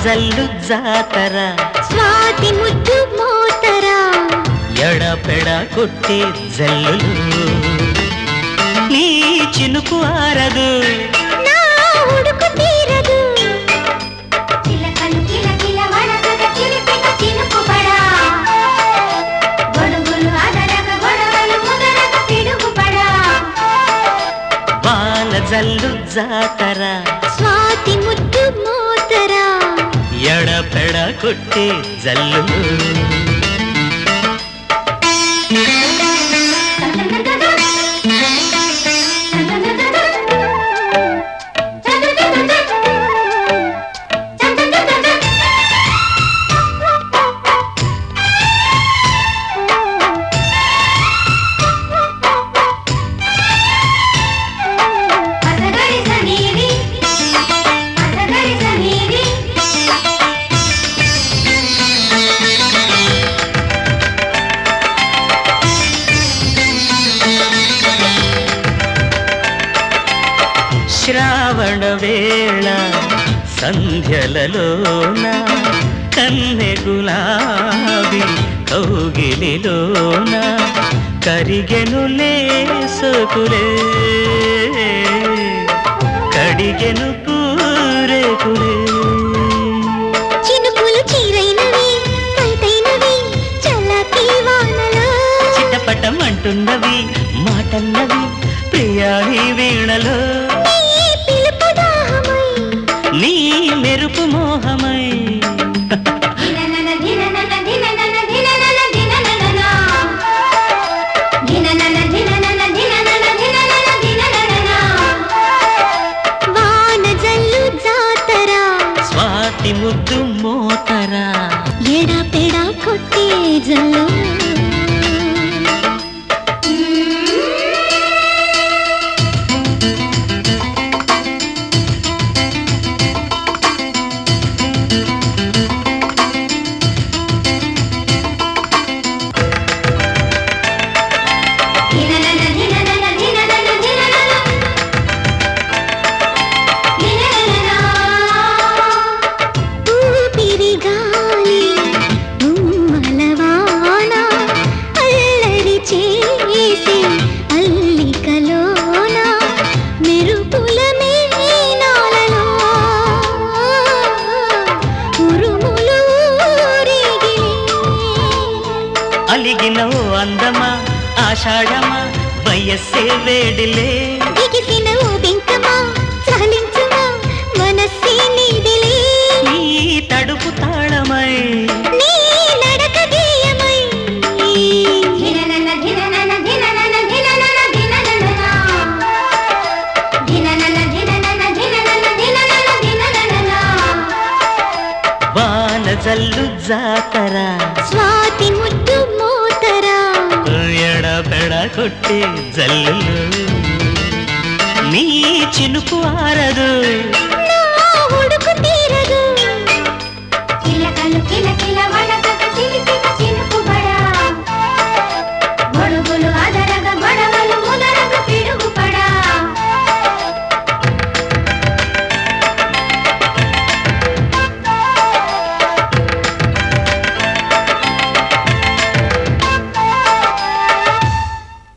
జల్లు జాతర స్వాతి ముద్దు మోతర ఎడపెడ కొట్టే జల్లులు నీ చినుకు ఆరదు నా ఉడుకు తీరదు చిలకలు కిలకిల వడగడ చిలిపిక చినుకు పడా గొడుగులు అదరగ గొడవలు ముదరగ పిడుగు పడా వాన జల్లు జాతర స్వాతి ముద్దు మోతర ఎడపెడ కొట్టే జల్లులు శ్రావణ వేళ సంధ్యలలోన కన్నె గులాబీ కౌగిలిలోన కరిగెనులే సోకులే కడిగెను పూరేకులే చినుకులు చీరైనవి కైతైనవి చల్లటి వానలో చిటపటం అంటున్నవి మాటన్నవి ప్రియాణి వీణలో నీ మెరుపు మోహమై వాన జల్లు జాతర స్వాతి ముద్దు మోతర ఎడపెడ కొట్టే జల్లు అలిగినవు అందమా ఆషాఢమా వయస్సే వేడిలే దిగిసినవు బింకమా చలించుమా మనస్సే నీదిలే నీ తడుపు తాళమై నీ నడక గేయమై ధిననన ధిననన ధిననన ధిననన ధిననన ధిననన ధిననన ధిననన ధిననన ధిననన వాన జల్లు జాతర స్వాతి ముద్దు మోతర ఎడపెడ కొట్టే జల్లులు నీ చినుకు ఆరదు